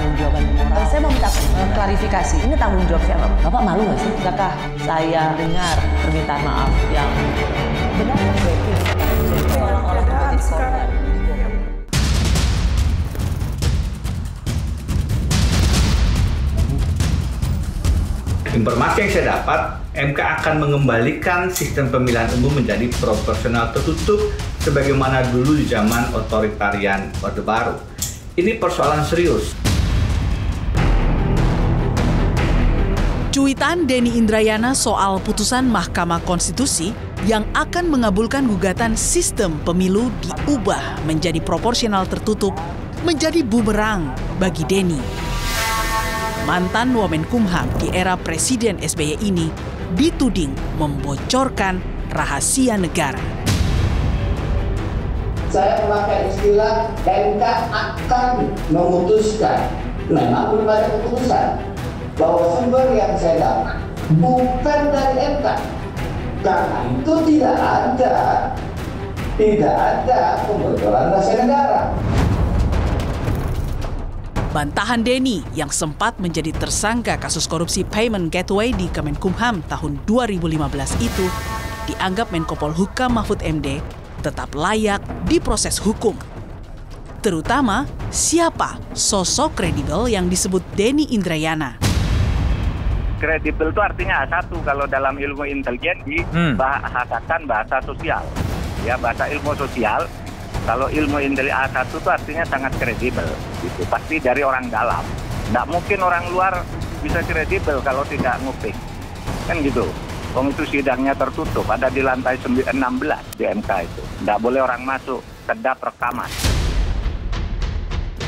tanggung jawaban moral. Saya mau minta klarifikasi, ini tanggung jawab siapa? Bapak malu nggak sih? Apakah saya dengar permintaan maaf yang benar terjadi? Seolah-olah sekarang. Informasi yang saya dapat, MK akan mengembalikan sistem pemilihan umum menjadi proporsional tertutup sebagaimana dulu di zaman otoritarian Orde Baru. Ini persoalan serius. Cuitan Denny Indrayana soal putusan Mahkamah Konstitusi yang akan mengabulkan gugatan sistem pemilu diubah menjadi proporsional tertutup menjadi bumerang bagi Denny. Mantan Wamenkumham di era Presiden SBY ini dituding membocorkan rahasia negara. Saya memakai istilah MK akan memutuskan, memang belum ada keputusan, bahwa sumber yang saya dapat bukan dari MK. Karena itu tidak ada pembocoran rahasia negara. Bantahan Denny yang sempat menjadi tersangka kasus korupsi payment gateway di Kemenkumham tahun 2015 itu dianggap Menko Polhukam Mahfud MD tetap layak diproses hukum. Terutama siapa sosok kredibel yang disebut Denny Indrayana. Kredibel itu artinya A1 kalau dalam ilmu intelijen dibahasakan bahasa sosial. Ya, bahasa ilmu sosial. Kalau ilmu A1 itu artinya sangat kredibel, gitu. Pasti dari orang dalam. Nggak mungkin orang luar bisa kredibel kalau tidak nguping. Kan gitu. Itu sidangnya tertutup, ada di lantai 16 di MK itu. Nggak boleh orang masuk, kedap rekaman.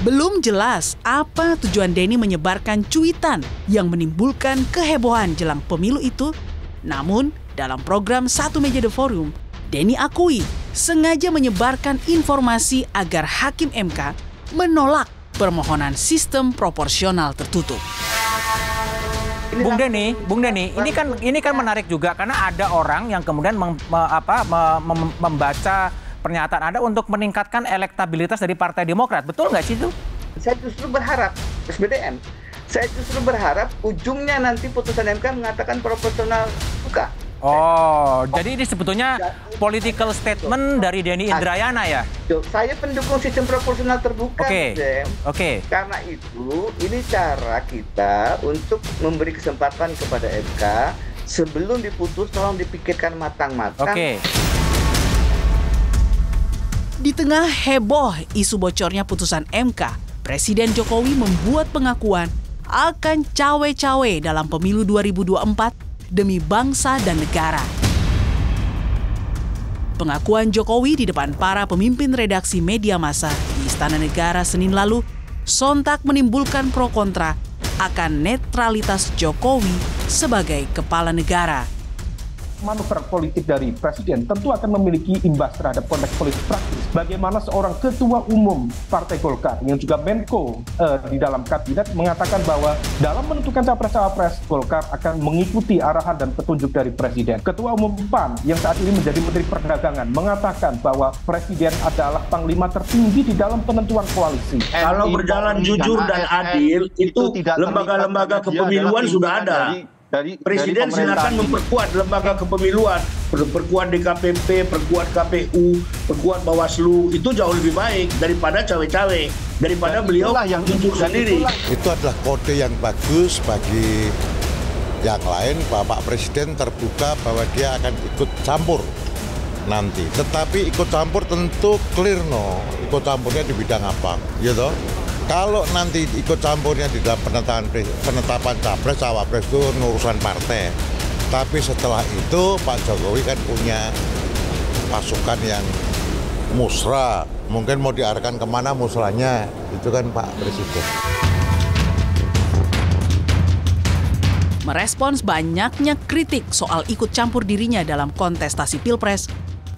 Belum jelas apa tujuan Denny menyebarkan cuitan yang menimbulkan kehebohan jelang pemilu itu. Namun, dalam program Satu Meja The Forum, Denny akui sengaja menyebarkan informasi agar Hakim MK menolak permohonan sistem proporsional tertutup. Bung Denny, ini kan menarik juga karena ada orang yang kemudian membaca pernyataan Anda untuk meningkatkan elektabilitas dari Partai Demokrat. Betul nggak sih itu? Saya justru berharap, SBDM, saya justru berharap ujungnya nanti putusan MK mengatakan proporsional buka. Oh, jadi ini sebetulnya political statement dari Denny Indrayana ya? Saya pendukung sistem proporsional terbuka, Oke. Karena itu, ini cara kita untuk memberi kesempatan kepada MK sebelum diputus, tolong dipikirkan matang-matang. Oke. Di tengah heboh isu bocornya putusan MK, Presiden Jokowi membuat pengakuan akan cawe-cawe dalam pemilu 2024 demi bangsa dan negara. Pengakuan Jokowi di depan para pemimpin redaksi media massa di Istana Negara Senin lalu sontak menimbulkan pro kontra akan netralitas Jokowi sebagai kepala negara. Manuver politik dari Presiden tentu akan memiliki imbas terhadap konteks politik praktis. Bagaimana seorang ketua umum Partai Golkar yang juga Menko di dalam kabinet mengatakan bahwa dalam menentukan capres-cawapres Golkar akan mengikuti arahan dan petunjuk dari Presiden. Ketua umum PAN yang saat ini menjadi Menteri Perdagangan mengatakan bahwa Presiden adalah panglima tertinggi di dalam penentuan koalisi. Kalau berjalan jujur dan adil, itu lembaga-lembaga kepemiluan sudah ada. Presiden silakan memperkuat lembaga kepemiluan, perkuat DKPP, perkuat KPU, perkuat Bawaslu, itu jauh lebih baik daripada cawe-cawe, daripada beliau yang jujur sendiri. Itu adalah kode yang bagus bagi yang lain, Bapak Presiden terbuka bahwa dia akan ikut campur nanti. Tetapi ikut campur tentu clear ikut campurnya di bidang apa, gitu. Kalau nanti ikut campurnya di dalam penetapan capres, cawapres itu urusan partai. Tapi setelah itu Pak Jokowi kan punya pasukan yang musra. Mungkin mau diarahkan kemana musranya, itu kan Pak Presiden. Merespons banyaknya kritik soal ikut campur dirinya dalam kontestasi Pilpres,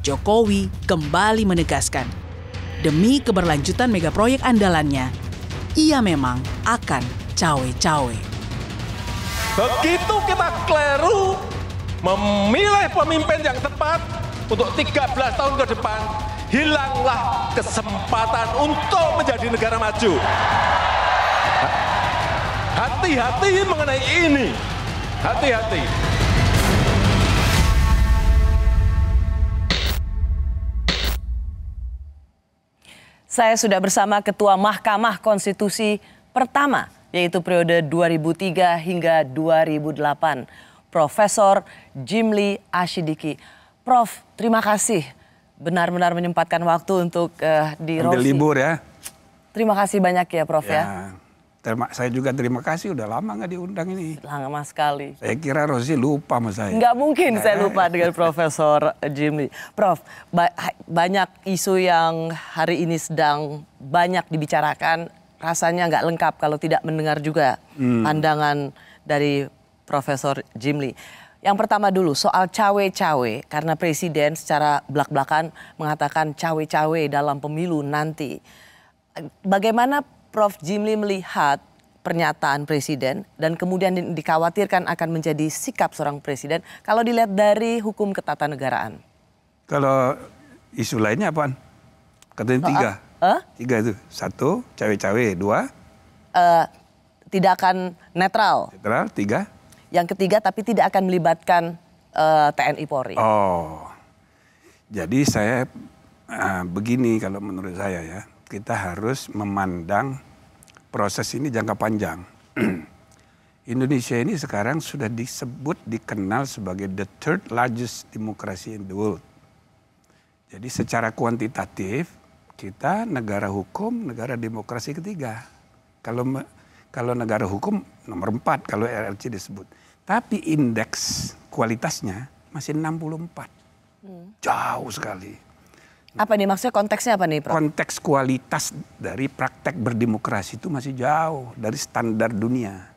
Jokowi kembali menegaskan, demi keberlanjutan megaproyek andalannya, ia memang akan cawe-cawe. Begitu kita keliru memilih pemimpin yang tepat untuk 13 tahun ke depan, hilanglah kesempatan untuk menjadi negara maju. hati-hati mengenai ini. Hati-hati. Saya sudah bersama Ketua Mahkamah Konstitusi pertama, yaitu periode 2003 hingga 2008, Profesor Jimli Asyidiki. Prof, terima kasih benar-benar menyempatkan waktu untuk di Rosi. Ambil libur ya. Terima kasih banyak ya, Prof ya. Saya juga terima kasih, udah lama nggak diundang ini. Lama sekali. Saya kira Rosi lupa sama saya. Nggak mungkin saya lupa dengan Profesor Jimli. Prof, banyak isu yang hari ini sedang banyak dibicarakan, rasanya nggak lengkap kalau tidak mendengar juga pandangan dari Profesor Jimli. Yang pertama dulu soal cawe-cawe, karena Presiden secara belak-belakan mengatakan cawe-cawe dalam pemilu nanti. Bagaimana Prof Jimli melihat pernyataan Presiden dan kemudian dikhawatirkan akan menjadi sikap seorang Presiden kalau dilihat dari hukum ketatanegaraan? Kalau isu lainnya apaan? Katanya 3. 3 itu. 1, cawe-cawe. 2. Tidak akan netral. Netral. 3. Yang ketiga tapi tidak akan melibatkan TNI Polri. Oh, jadi saya begini kalau menurut saya ya. Kita harus memandang proses ini jangka panjang. Indonesia ini sekarang sudah dikenal sebagai the third largest democracy in the world. Jadi secara kuantitatif kita negara hukum, negara demokrasi ketiga. Kalau negara hukum nomor 4 kalau RRC disebut. Tapi indeks kualitasnya masih 64. Jauh sekali. Apa nih maksudnya, konteksnya apa nih, Prof? Konteks kualitas dari praktek berdemokrasi itu masih jauh dari standar dunia.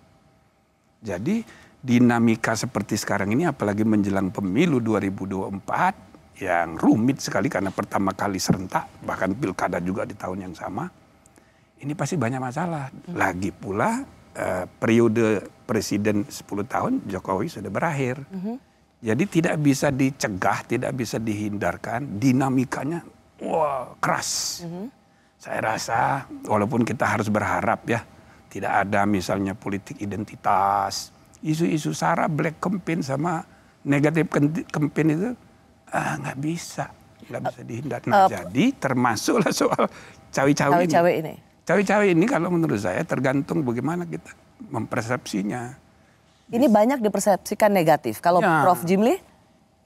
Jadi dinamika seperti sekarang ini apalagi menjelang pemilu 2024 yang rumit sekali karena pertama kali serentak, bahkan pilkada juga di tahun yang sama. Ini pasti banyak masalah. Lagi pula periode presiden 10 tahun Jokowi sudah berakhir. Jadi tidak bisa dicegah, tidak bisa dihindarkan, dinamikanya keras. Saya rasa walaupun kita harus berharap ya, tidak ada misalnya politik identitas, isu-isu SARA, black campaign sama negatif campaign itu nggak bisa dihindarkan. Jadi termasuklah soal cawe-cawe ini. Cawe-cawe ini kalau menurut saya tergantung bagaimana kita mempersepsinya. Ini banyak dipersepsikan negatif. Kalau Prof Jimli?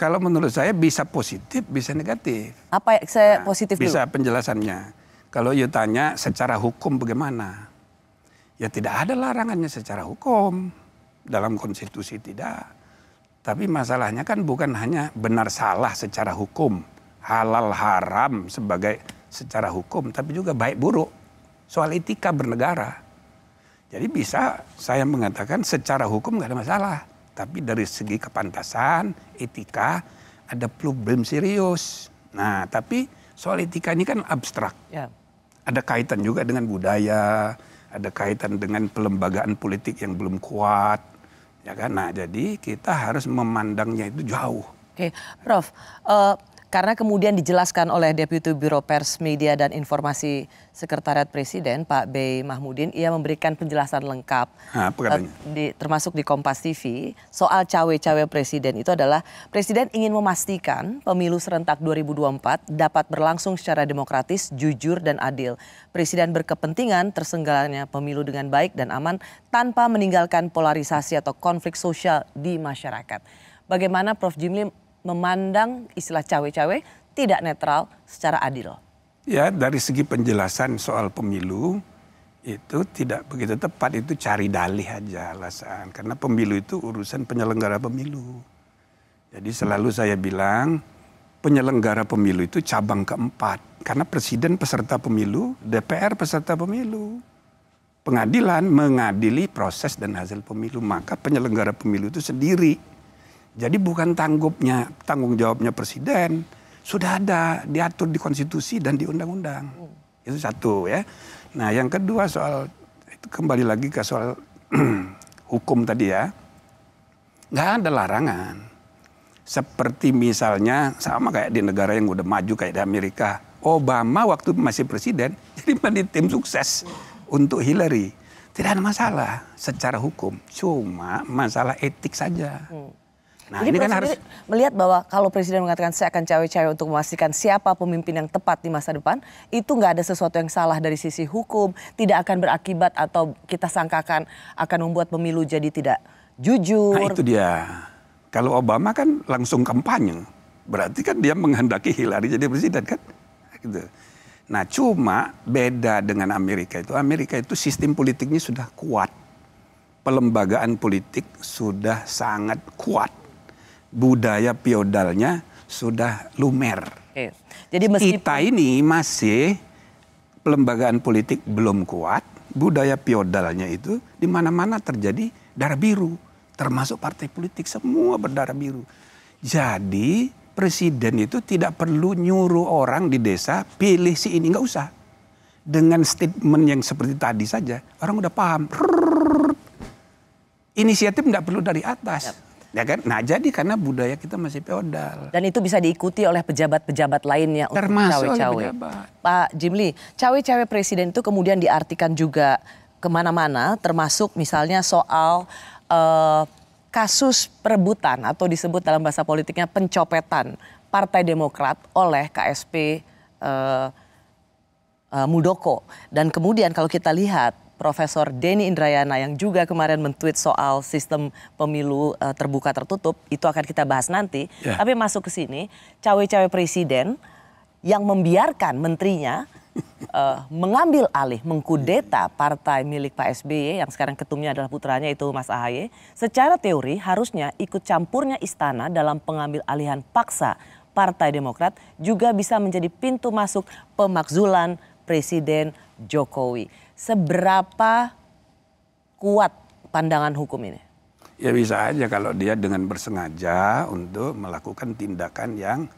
Kalau menurut saya bisa positif, bisa negatif. Apa saya positif dulu? Bisa penjelasannya. Kalau you tanya secara hukum bagaimana? Ya tidak ada larangannya secara hukum. Dalam konstitusi tidak. Tapi masalahnya kan bukan hanya benar salah secara hukum. Halal haram sebagai secara hukum. Tapi juga baik buruk. Soal etika bernegara. Jadi bisa saya mengatakan secara hukum nggak ada masalah. Tapi dari segi kepantasan, etika, ada problem serius. Nah, tapi soal etika ini kan abstrak. Ya. Ada kaitan juga dengan budaya, ada kaitan dengan pelembagaan politik yang belum kuat. Ya kan? Nah, jadi kita harus memandangnya itu jauh. Oke, Prof. Karena kemudian dijelaskan oleh Deputi Biro Pers Media dan Informasi Sekretariat Presiden, Pak Bey Mahmudin, ia memberikan penjelasan lengkap, termasuk di Kompas TV, soal cawe-cawe Presiden itu adalah Presiden ingin memastikan pemilu serentak 2024 dapat berlangsung secara demokratis, jujur, dan adil. Presiden berkepentingan tersenggaranya pemilu dengan baik dan aman tanpa meninggalkan polarisasi atau konflik sosial di masyarakat. Bagaimana Prof Jimli memandang istilah cawe-cawe tidak netral secara adil? Ya, dari segi penjelasan soal pemilu itu tidak begitu tepat, itu cari dalih aja alasan. Karena pemilu itu urusan penyelenggara pemilu. Jadi selalu saya bilang penyelenggara pemilu itu cabang keempat. Karena presiden peserta pemilu, DPR peserta pemilu. Pengadilan mengadili proses dan hasil pemilu, maka penyelenggara pemilu itu sendiri. Jadi bukan tanggung jawabnya presiden, sudah ada diatur di konstitusi dan di undang-undang. Itu satu ya. Nah yang kedua soal, itu kembali lagi ke soal hukum tadi ya. Nggak ada larangan. Seperti misalnya sama kayak di negara yang udah maju kayak di Amerika. Obama waktu masih presiden, jadi menjadi tim sukses untuk Hillary. Tidak ada masalah secara hukum, cuma masalah etik saja. Nah, jadi ini kan harus melihat bahwa kalau Presiden mengatakan saya akan cawe-cawe untuk memastikan siapa pemimpin yang tepat di masa depan, itu nggak ada sesuatu yang salah dari sisi hukum, tidak akan berakibat atau kita sangkakan akan membuat pemilu jadi tidak jujur. Nah itu dia. Kalau Obama kan langsung kampanye, berarti kan dia menghendaki Hillary jadi presiden kan? Gitu. Nah cuma beda dengan Amerika itu sistem politiknya sudah kuat. Pelembagaan politik sudah sangat kuat. Budaya feodalnya sudah lumer. Oke. Jadi meskipun kita ini masih pelembagaan politik belum kuat, budaya feodalnya itu di mana-mana terjadi darah biru. Termasuk partai politik semua berdarah biru. Jadi presiden itu tidak perlu nyuruh orang di desa pilih si ini, nggak usah. Dengan statement yang seperti tadi saja, orang udah paham. Inisiatif nggak perlu dari atas. Ya kan? Nah jadi karena budaya kita masih feodal. Dan itu bisa diikuti oleh pejabat-pejabat lainnya untuk cawe-cawe. Pak Jimli, cawe-cawe presiden itu kemudian diartikan juga kemana-mana, termasuk misalnya soal kasus perebutan atau disebut dalam bahasa politiknya pencopetan Partai Demokrat oleh KSP Muldoko. Dan kemudian kalau kita lihat Profesor Denny Indrayana yang juga kemarin men-tweet soal sistem pemilu terbuka tertutup, itu akan kita bahas nanti. Yeah. Tapi masuk ke sini, cawe-cawe presiden yang membiarkan menterinya mengambil alih, mengkudeta partai milik Pak SBY yang sekarang ketumnya adalah putranya itu Mas AHY. Secara teori harusnya ikut campurnya istana dalam pengambil alihan paksa Partai Demokrat juga bisa menjadi pintu masuk pemakzulan Presiden Jokowi. Seberapa kuat pandangan hukum ini? Ya bisa aja kalau dia dengan bersengaja untuk melakukan tindakan yang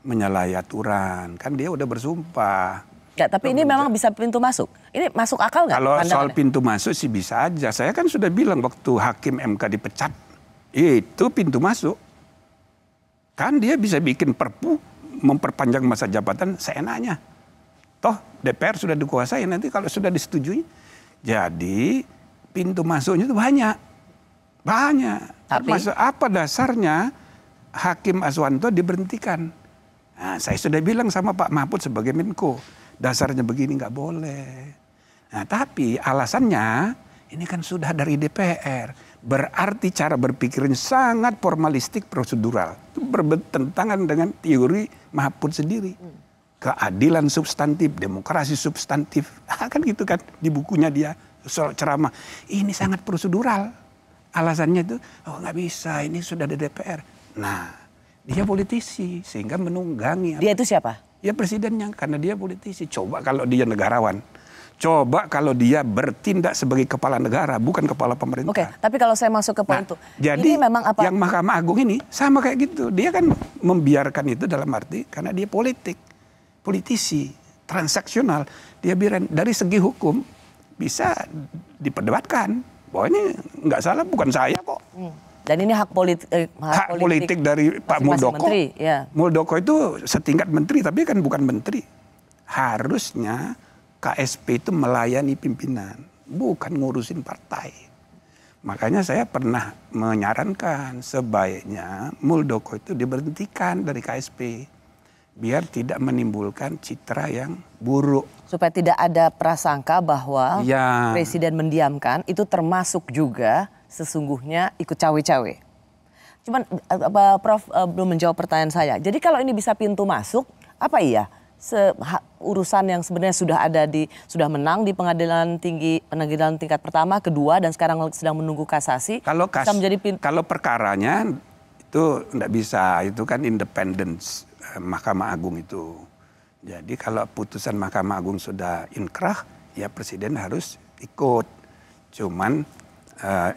menyalahi aturan. Kan dia udah bersumpah. Ya, tapi ini memang bisa pintu masuk. Ini masuk akal nggak? Kalau soal pintu masuk sih bisa aja. Saya kan sudah bilang waktu hakim MK dipecat, itu pintu masuk. Kan dia bisa bikin perpu memperpanjang masa jabatan seenaknya. Toh DPR sudah dikuasai, nanti kalau sudah disetujui. Jadi pintu masuknya itu banyak. Banyak. Tapi apa dasarnya Hakim Aswanto diberhentikan? Nah, saya sudah bilang sama Pak Mahfud sebagai Menko. Dasarnya begini nggak boleh. Nah tapi alasannya ini kan sudah dari DPR. Berarti cara berpikirnya sangat formalistik prosedural. Itu bertentangan dengan teori Mahfud sendiri. Keadilan substantif, demokrasi substantif. Kan gitu kan di bukunya dia soal ceramah. Ini sangat prosedural. Alasannya itu oh nggak bisa, ini sudah di DPR. Nah dia politisi sehingga menunggangi. Dia itu siapa? Ya presidennya, karena dia politisi. Coba kalau dia negarawan. Coba kalau dia bertindak sebagai kepala negara, bukan kepala pemerintah. Oke, tapi kalau saya masuk ke poin itu. Jadi ini memang apa? Yang Mahkamah Agung ini sama kayak gitu. Dia kan membiarkan itu dalam arti karena dia politisi, transaksional. Dia biar dari segi hukum bisa diperdebatkan. Bahwa ini nggak salah, bukan saya kok. Dan ini hak politik dari Pak Muldoko. Menteri, ya. Muldoko itu setingkat menteri, tapi kan bukan menteri. Harusnya KSP itu melayani pimpinan, bukan ngurusin partai. Makanya saya pernah menyarankan sebaiknya Muldoko itu diberhentikan dari KSP. Biar tidak menimbulkan citra yang buruk. Supaya tidak ada prasangka bahwa Presiden mendiamkan, itu termasuk juga sesungguhnya ikut cawe-cawe. Cuman Prof belum menjawab pertanyaan saya. Jadi kalau ini bisa pintu masuk, apa iya urusan yang sebenarnya sudah menang di pengadilan tingkat pertama, kedua, dan sekarang sedang menunggu kasasi. Kalau perkaranya itu enggak bisa, itu kan independence Mahkamah Agung itu. Jadi kalau putusan Mahkamah Agung sudah inkrah, ya Presiden harus ikut. Cuman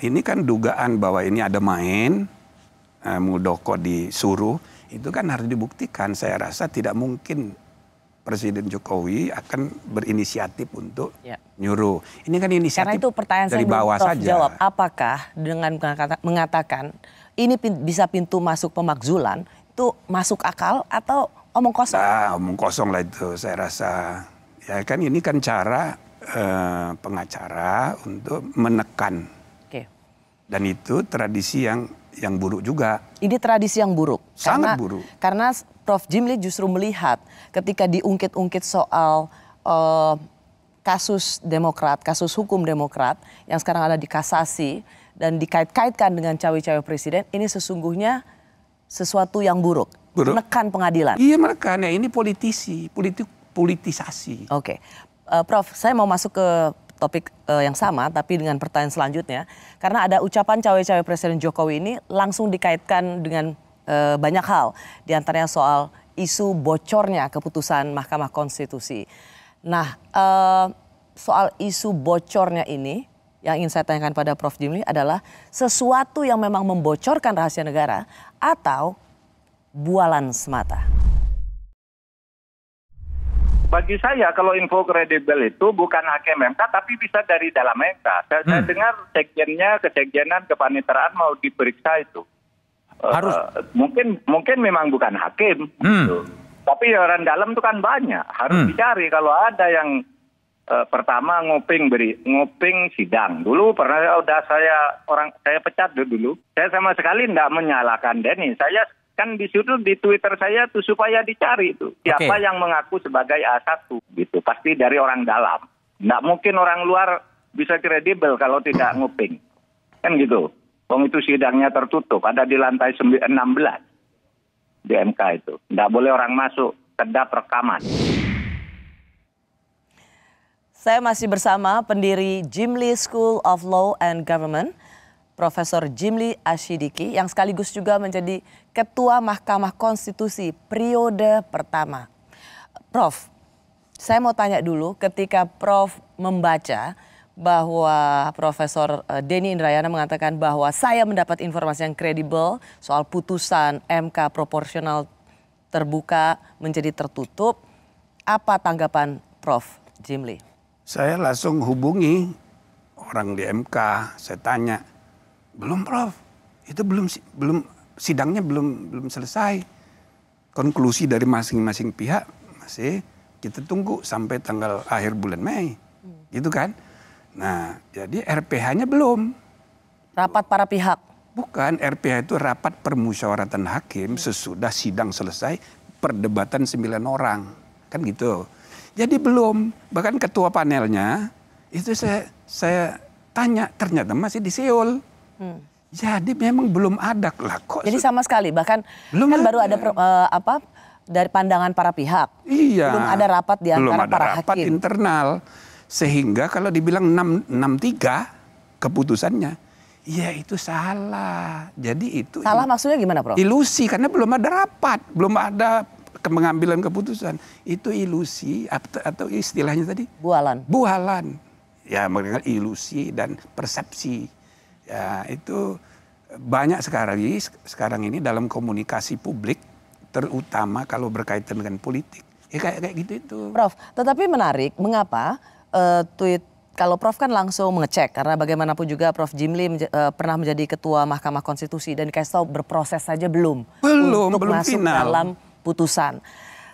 ini kan dugaan bahwa ini ada main, Muldoko disuruh, itu kan harus dibuktikan. Saya rasa tidak mungkin Presiden Jokowi akan berinisiatif untuk nyuruh. Ini kan inisiatif karena itu pertanyaan dari bawah saja. Jawab, apakah dengan mengatakan ini bisa pintu masuk pemakzulan, itu masuk akal atau omong kosong? Omong kosong lah itu saya rasa. Ya kan ini kan cara pengacara untuk menekan. Dan itu tradisi yang buruk juga. Ini tradisi yang buruk. Sangat buruk. Karena Prof. Jimli justru melihat ketika diungkit-ungkit soal kasus Demokrat, kasus hukum Demokrat yang sekarang ada di kasasi dan dikait-kaitkan dengan cawe-cawe presiden, ini sesungguhnya sesuatu yang buruk. Menekan pengadilan. Iya, menekan. Ya, ini politisasi. Oke. Prof, saya mau masuk ke topik yang sama tapi dengan pertanyaan selanjutnya. Karena ada ucapan cawe-cawe Presiden Jokowi ini langsung dikaitkan dengan banyak hal. Di antaranya soal isu bocornya keputusan Mahkamah Konstitusi. Nah, soal isu bocornya ini yang ingin saya tanyakan pada Prof. Jimli adalah sesuatu yang memang membocorkan rahasia negara atau bualan semata? Bagi saya kalau info kredibel itu bukan hakim MK tapi bisa dari dalam MK. Saya dengar sekjennya, kesekjenan, kepaniteraan mau diperiksa itu. Harus. Mungkin memang bukan hakim. Gitu. Tapi orang dalam itu kan banyak. Harus dicari kalau ada yang pertama nguping sidang. Dulu pernah saya pecat dulu. Saya sama sekali tidak menyalahkan Denny. Saya kan di situ di Twitter saya tuh supaya dicari itu siapa yang mengaku sebagai A1 gitu. Pasti dari orang dalam. Tidak mungkin orang luar bisa kredibel kalau tidak nguping. Kan gitu. Itu sidangnya tertutup, ada di lantai 16 di MK itu. Tidak boleh orang masuk, kedap rekaman. Saya masih bersama pendiri Jimli School of Law and Government, Profesor Jimli Asyidiki, yang sekaligus juga menjadi Ketua Mahkamah Konstitusi periode pertama. Prof, saya mau tanya dulu ketika Prof membaca bahwa Profesor Denny Indrayana mengatakan bahwa saya mendapat informasi yang kredibel soal putusan MK proporsional terbuka menjadi tertutup. Apa tanggapan Prof. Jimli? Saya langsung hubungi orang di MK, saya tanya, belum Prof, itu belum sidangnya belum selesai. Konklusi dari masing-masing pihak masih kita tunggu sampai tanggal akhir bulan Mei, gitu kan? Nah, jadi RPH-nya belum. Rapat para pihak? Bukan, RPH itu rapat permusyawaratan hakim sesudah sidang selesai, perdebatan 9 orang, kan gitu. Jadi belum, bahkan ketua panelnya itu saya tanya ternyata masih di Seoul. Jadi memang belum ada lah kok. Jadi sama sekali bahkan belum kan baru ada dari pandangan para pihak. Iya. Belum ada rapat di antara para hakim. Rapat internal. Sehingga kalau dibilang 6-3 keputusannya, ya itu salah. Jadi itu salah maksudnya gimana, Prof? Ilusi karena belum ada rapat, belum ada pengambilan keputusan. Itu ilusi atau istilahnya tadi? Bualan. Bualan. Ya, mengenai ilusi dan persepsi. Ya, itu banyak sekarang ini dalam komunikasi publik, terutama kalau berkaitan dengan politik. Ya kayak gitu itu. Prof, tetapi menarik, mengapa tweet kalau Prof kan langsung mengecek karena bagaimanapun juga Prof Jimli pernah menjadi Ketua Mahkamah Konstitusi dan dikasih tahu berproses saja belum untuk masuk final. Dalam putusan.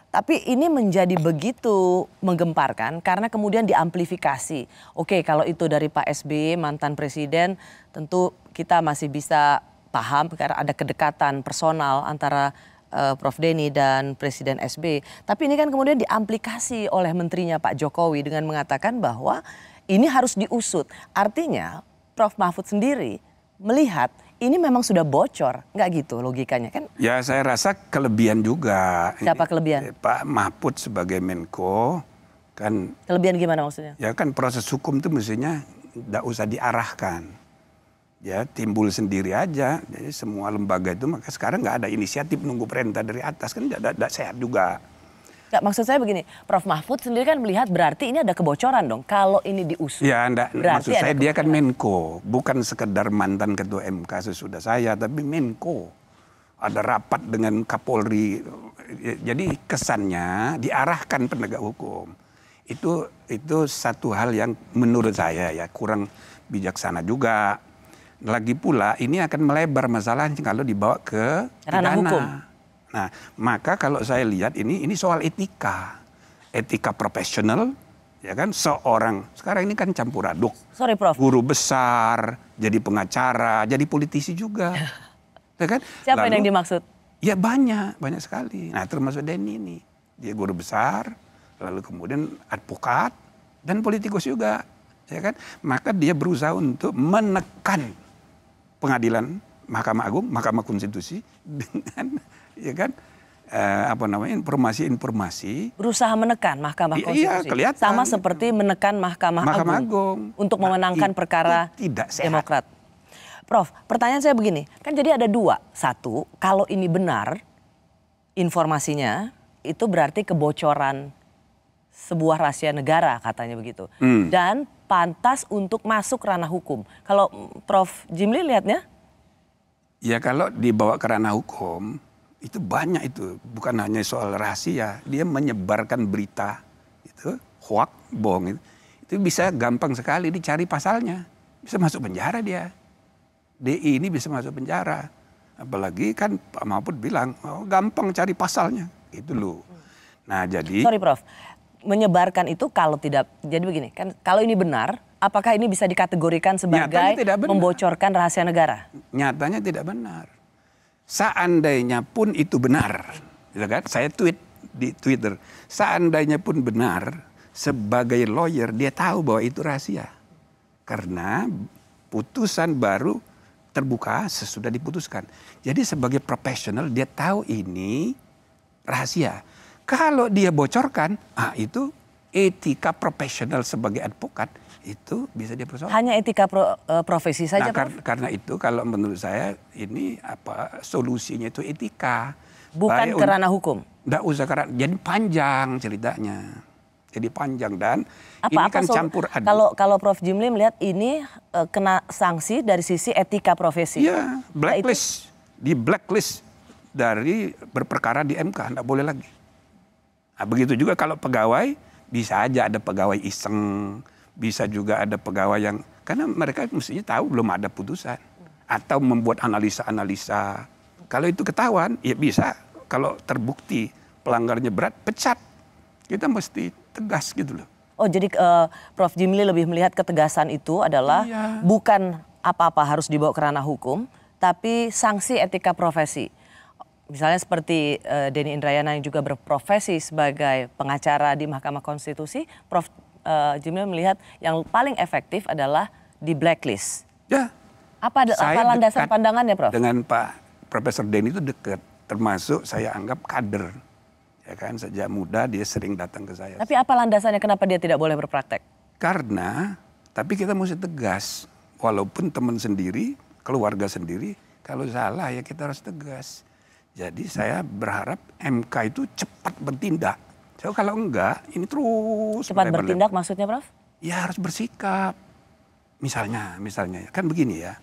Tapi ini menjadi begitu menggemparkan karena kemudian diamplifikasi. Oke, kalau itu dari Pak SBY, mantan presiden, tentu kita masih bisa paham karena ada kedekatan personal antara Prof Denny dan Presiden SBY. Tapi ini kan kemudian diamplikasi oleh menterinya Pak Jokowi dengan mengatakan bahwa ini harus diusut. Artinya Prof Mahfud sendiri melihat ini memang sudah bocor, nggak gitu logikanya kan? Ya saya rasa kelebihan juga. Siapa kelebihan? Pak Mahfud sebagai Menko kan. Kelebihan gimana maksudnya? Ya kan proses hukum itu mestinya nggak usah diarahkan. Ya timbul sendiri aja. Jadi semua lembaga itu maka sekarang nggak ada inisiatif nunggu perintah dari atas kan tidak sehat juga. Nggak, maksud saya begini, Prof Mahfud sendiri kan melihat berarti ini ada kebocoran dong kalau ini diusut. Ya maksud saya dia kan Menko, bukan sekedar mantan ketua MK sesudah saya, tapi Menko. Ada rapat dengan Kapolri, jadi kesannya diarahkan penegak hukum. Itu satu hal yang menurut saya ya kurang bijaksana juga. Lagi pula ini akan melebar masalahnya kalau dibawa ke ranah hukum. Nah, maka kalau saya lihat ini soal etika profesional, Ya kan, seorang sekarang ini kan campur aduk. Sorry, Prof. Guru besar, jadi pengacara, jadi politisi juga. Ya kan? Siapa yang dimaksud? Ya banyak sekali. Nah, termasuk Denny ini. Dia guru besar, lalu kemudian advokat dan politikus juga. Ya kan? Maka dia berusaha untuk menekan pengadilan Mahkamah Agung, Mahkamah Konstitusi dengan ya kan informasi-informasi. Berusaha menekan Mahkamah Konstitusi. Iya, kelihatan. Sama seperti menekan Mahkamah Agung untuk memenangkan perkara tidak sehat. Demokrat. Prof, pertanyaan saya begini, kan jadi ada dua. Satu, kalau ini benar informasinya, itu berarti kebocoran sebuah rahasia negara katanya begitu. Dan pantas untuk masuk ranah hukum. Kalau Prof Jimli lihatnya? Ya kalau dibawa ke ranah hukum, itu banyak itu. Bukan hanya soal rahasia, dia menyebarkan berita, itu hoax, bohong. Itu bisa gampang sekali dicari pasalnya. Bisa masuk penjara dia. DI ini bisa masuk penjara. Apalagi kan Pak Mahfud bilang, gampang cari pasalnya. Itu loh. Nah jadi... Sorry Prof, menyebarkan itu kalau tidak, jadi begini, kan kalau ini benar, apakah ini bisa dikategorikan sebagai membocorkan rahasia negara? Nyatanya tidak benar. Seandainya pun itu benar, gitu kan? Saya tweet di Twitter, seandainya pun benar, sebagai lawyer dia tahu bahwa itu rahasia. Karena putusan baru terbuka sesudah diputuskan. Jadi sebagai profesional dia tahu ini rahasia. Kalau dia bocorkan, itu etika profesional sebagai advokat itu bisa dia persoalkan. Hanya etika profesi saja, Prof? Karena itu kalau menurut saya ini solusinya itu etika. Bukan ke ranah hukum? Nggak usah karena jadi panjang ceritanya. Jadi panjang dan ini kan campur aduk. Kalau Prof Jimli melihat ini kena sanksi dari sisi etika profesi. Iya, blacklist. Di blacklist dari berperkara di MK, nggak boleh lagi. Nah, begitu juga kalau pegawai, bisa aja ada pegawai iseng, bisa juga ada pegawai yang, karena mereka mestinya tahu belum ada putusan. Atau membuat analisa-analisa. Kalau itu ketahuan, ya bisa. Kalau terbukti pelanggarnya berat, pecat. Kita mesti tegas gitu loh. Oh jadi Prof Jimli lebih melihat ketegasan itu adalah bukan apa-apa harus dibawa ke ranah hukum, tapi sanksi etika profesi. Misalnya seperti Denny Indrayana yang juga berprofesi sebagai pengacara di Mahkamah Konstitusi, Prof Jimli melihat yang paling efektif adalah di blacklist. Ya. Apa landasan pandangannya, Prof? Dengan Pak Profesor Denny itu dekat, termasuk saya anggap kader. Ya kan, sejak muda dia sering datang ke saya. Tapi apa landasannya kenapa dia tidak boleh berpraktek? Karena, tapi kita mesti tegas. Walaupun teman sendiri, keluarga sendiri, kalau salah ya kita harus tegas. Jadi saya berharap MK itu cepat bertindak. So, kalau enggak, ini terus. Cepat bertindak maksudnya, Prof? Ya harus bersikap. Misalnya kan begini ya.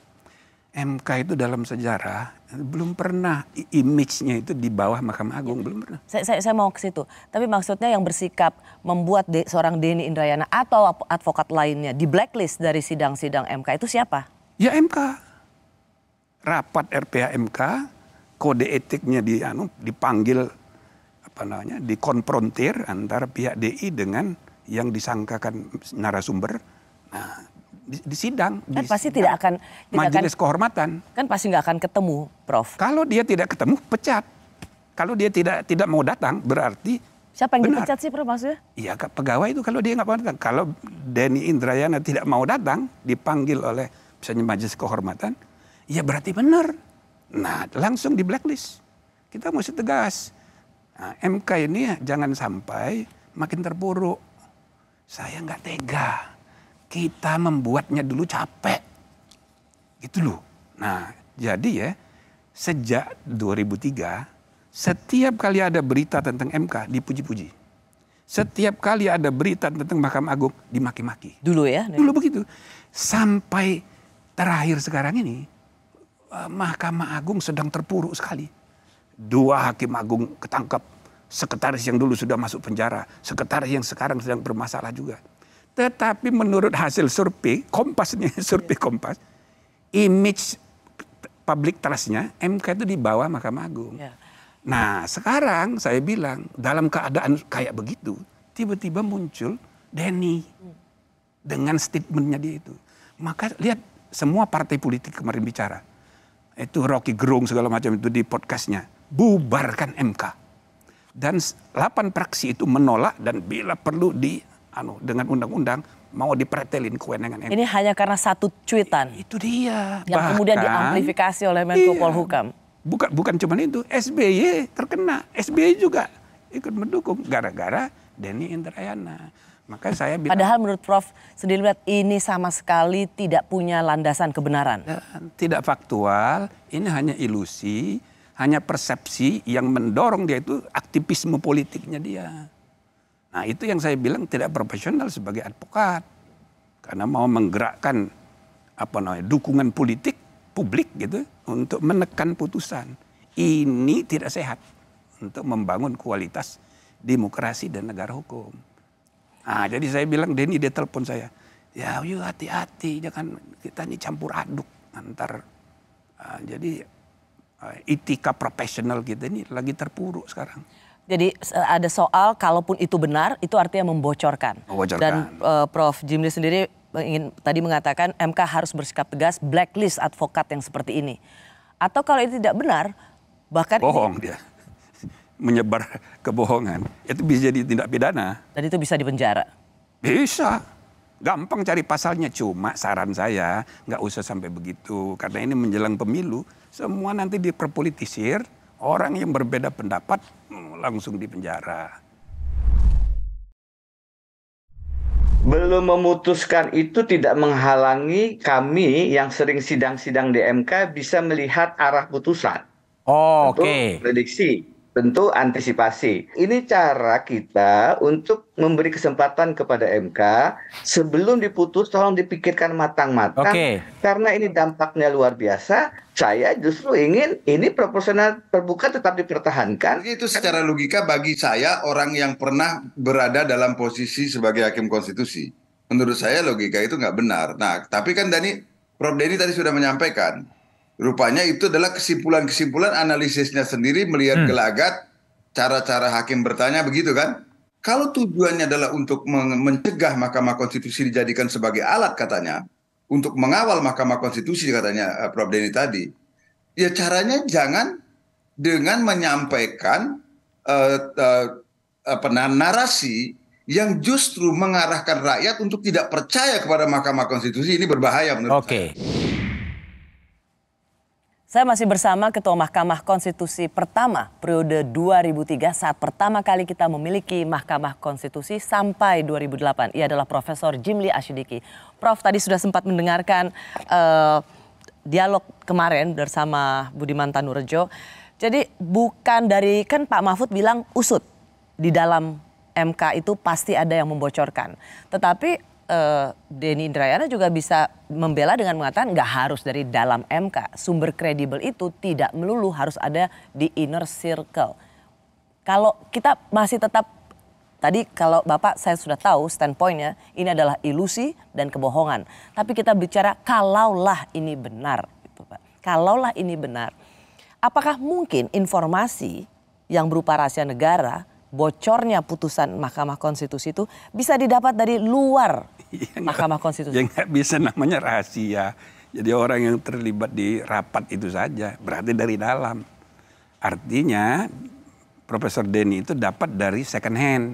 MK itu dalam sejarah belum pernah image-nya itu di bawah Mahkamah Agung, belum pernah. Saya mau ke situ. Tapi maksudnya yang bersikap membuat seorang Denny Indrayana atau advokat lainnya di blacklist dari sidang-sidang MK itu siapa? Ya MK. Rapat RPH MK, kode etiknya dipanggil dikonfrontir antara pihak DI dengan yang disangkakan narasumber. Nah, di sidang. Kan pasti tidak akan majelis kehormatan. Kan pasti nggak akan ketemu, Prof. Kalau dia tidak ketemu, pecat. Kalau dia tidak mau datang, berarti siapa yang dipecat sih, Prof, maksudnya? Iya, pegawai itu kalau dia nggak mau datang. Kalau Denny Indrayana tidak mau datang, dipanggil oleh misalnya majelis kehormatan, ya berarti benar. Nah, langsung di blacklist. Kita mesti tegas. Nah, MK ini jangan sampai makin terpuruk. Saya nggak tega. Kita membuatnya dulu capek. Gitu loh. Nah, jadi ya, sejak 2003, setiap kali ada berita tentang MK, dipuji-puji. Setiap kali ada berita tentang Mahkamah Agung, dimaki-maki. Dulu ya? Dulu begitu. Sampai terakhir sekarang ini, Mahkamah Agung sedang terpuruk sekali. 2 hakim agung ketangkap. Sekretaris yang dulu sudah masuk penjara. Sekretaris yang sekarang sedang bermasalah juga. Tetapi menurut hasil survei, survei Kompas, image public trust-nya MK itu di bawah Mahkamah Agung. Ya. Nah sekarang saya bilang dalam keadaan kayak begitu, tiba-tiba muncul Denny dengan statementnya dia itu. Maka lihat semua partai politik kemarin bicara. Itu Rocky Gerung segala macam itu di podcastnya. Bubarkan MK. Dan 8 fraksi itu menolak dan bila perlu dengan undang-undang mau dipretelin kewenangan MK. Ini hanya karena satu cuitan. Itu dia. Yang kemudian diamplifikasi oleh Menko Polhukam. Bukan cuma itu, SBY terkena. SBY juga ikut mendukung gara-gara Denny Indrayana. Maka saya bilang, padahal menurut Prof sendiri lihat ini sama sekali tidak punya landasan kebenaran. Tidak faktual, ini hanya ilusi, hanya persepsi yang mendorong dia itu aktivisme politiknya dia. Nah itu yang saya bilang tidak profesional sebagai advokat. Karena mau menggerakkan dukungan politik publik gitu untuk menekan putusan. Ini tidak sehat untuk membangun kualitas demokrasi dan negara hukum. Nah, jadi saya bilang, Denny dia telepon saya. Ya, yuk hati-hati, jangan kita ini campur aduk antar. Jadi etika profesional kita ini lagi terpuruk sekarang. Jadi ada soal kalaupun itu benar, itu artinya membocorkan. Dan Prof Jimli sendiri ingin tadi mengatakan MK harus bersikap tegas, blacklist advokat yang seperti ini. Atau kalau itu tidak benar, bahkan bohong dia. Menyebar kebohongan, itu bisa jadi tindak pidana. Dan itu bisa dipenjara? Bisa. Gampang cari pasalnya, cuma saran saya nggak usah sampai begitu. Karena ini menjelang pemilu, semua nanti diperpolitisir, orang yang berbeda pendapat langsung dipenjara. Belum memutuskan itu tidak menghalangi kami yang sering sidang-sidang di MK bisa melihat arah putusan. Oke. Prediksi. Tentu antisipasi. Ini cara kita untuk memberi kesempatan kepada MK sebelum diputus tolong dipikirkan matang-matang. Karena ini dampaknya luar biasa. Saya justru ingin ini proporsional terbuka tetap dipertahankan. Itu secara logika bagi saya orang yang pernah berada dalam posisi sebagai hakim konstitusi. Menurut saya logika itu nggak benar. Nah, tapi kan Prof Denny tadi sudah menyampaikan. Rupanya itu adalah kesimpulan-kesimpulan analisisnya sendiri melihat gelagat cara-cara hakim bertanya begitu kan. Kalau tujuannya adalah untuk mencegah Mahkamah Konstitusi dijadikan sebagai alat katanya. Untuk mengawal Mahkamah Konstitusi katanya Prof Denny tadi. Ya caranya jangan dengan menyampaikan narasi yang justru mengarahkan rakyat untuk tidak percaya kepada Mahkamah Konstitusi. Ini berbahaya menurut saya. Saya masih bersama Ketua Mahkamah Konstitusi pertama periode 2003 saat pertama kali kita memiliki Mahkamah Konstitusi sampai 2008. Ia adalah Profesor Jimli Asyidiki. Prof tadi sudah sempat mendengarkan dialog kemarin bersama Budiman Tanurejo. Jadi bukan dari, kan Pak Mahfud bilang usut di dalam MK itu pasti ada yang membocorkan. Tetapi Denny Indrayana juga bisa membela dengan mengatakan nggak harus dari dalam MK. Sumber kredibel itu tidak melulu harus ada di inner circle. Kalau kita masih tetap, tadi kalau Bapak saya sudah tahu standpointnya ini adalah ilusi dan kebohongan. Tapi kita bicara kalaulah ini benar. Gitu, Pak. Kalaulah ini benar, apakah mungkin informasi yang berupa rahasia negara, bocornya putusan Mahkamah Konstitusi itu bisa didapat dari luar Mahkamah Konstitusi? Ya nggak bisa, namanya rahasia. Jadi orang yang terlibat di rapat itu saja, berarti dari dalam. Artinya Profesor Denny itu dapat dari second hand.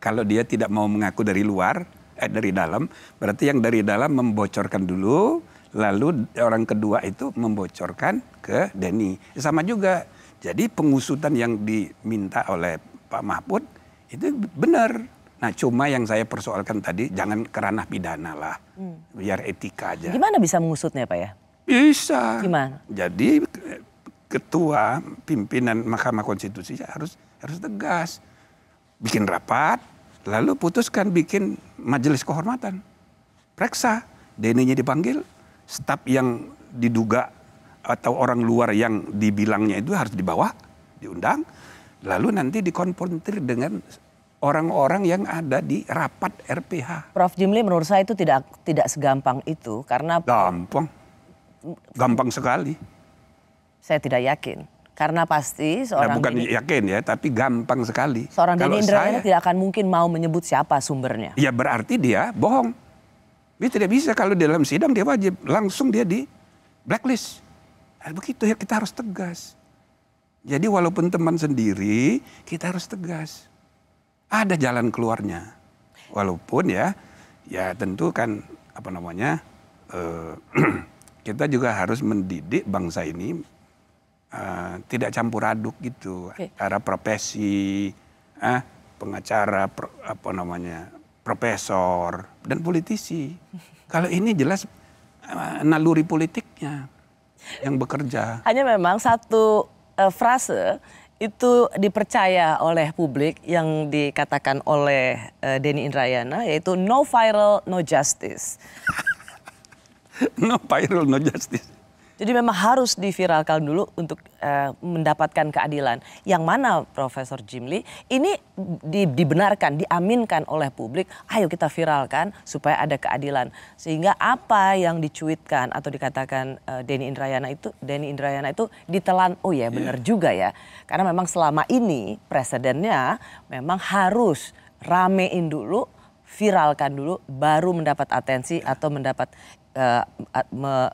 Kalau dia tidak mau mengaku dari luar, dari dalam, berarti yang dari dalam membocorkan dulu, lalu orang kedua itu membocorkan ke Denny. Sama juga. Jadi pengusutan yang diminta oleh Pak Mahfud itu benar. Nah cuma yang saya persoalkan tadi jangan kerana pidana lah. Biar etika aja. Gimana bisa mengusutnya Pak ya? Bisa. Gimana? Jadi ketua pimpinan Mahkamah Konstitusi harus tegas. Bikin rapat, lalu putuskan bikin majelis kehormatan. Periksa, Denny-nya dipanggil, staf yang diduga atau orang luar yang dibilangnya itu harus dibawa, diundang. Lalu nanti dikonfrontir dengan orang-orang yang ada di rapat RPH. Prof Jimli, menurut saya itu tidak segampang itu karena gampang sekali. Saya tidak yakin Karena pasti seorang bukan yakin ya, tapi gampang sekali. Seorang Denny Indrayana tidak akan mungkin mau menyebut siapa sumbernya. Ya berarti dia bohong. Dia tidak bisa kalau di dalam sidang dia wajib langsung dia di blacklist. Nah, begitu ya, kita harus tegas. Jadi walaupun teman sendiri, kita harus tegas. Ada jalan keluarnya. Walaupun ya tentu kan kita juga harus mendidik bangsa ini tidak campur aduk gitu. Antara profesi, pengacara, profesor dan politisi. Kalau ini jelas naluri politiknya yang bekerja. Hanya memang satu frase itu dipercaya oleh publik yang dikatakan oleh Denny Indrayana, yaitu no viral, no justice. No viral, no justice. Jadi memang harus diviralkan dulu untuk mendapatkan keadilan. Yang mana Profesor Jimli ini dibenarkan, diaminkan oleh publik, ayo kita viralkan supaya ada keadilan. Sehingga apa yang dicuitkan atau dikatakan Denny Indrayana itu ditelan, oh ya benar juga ya. Karena memang selama ini presidennya memang harus ramein dulu, viralkan dulu, baru mendapat atensi atau mendapat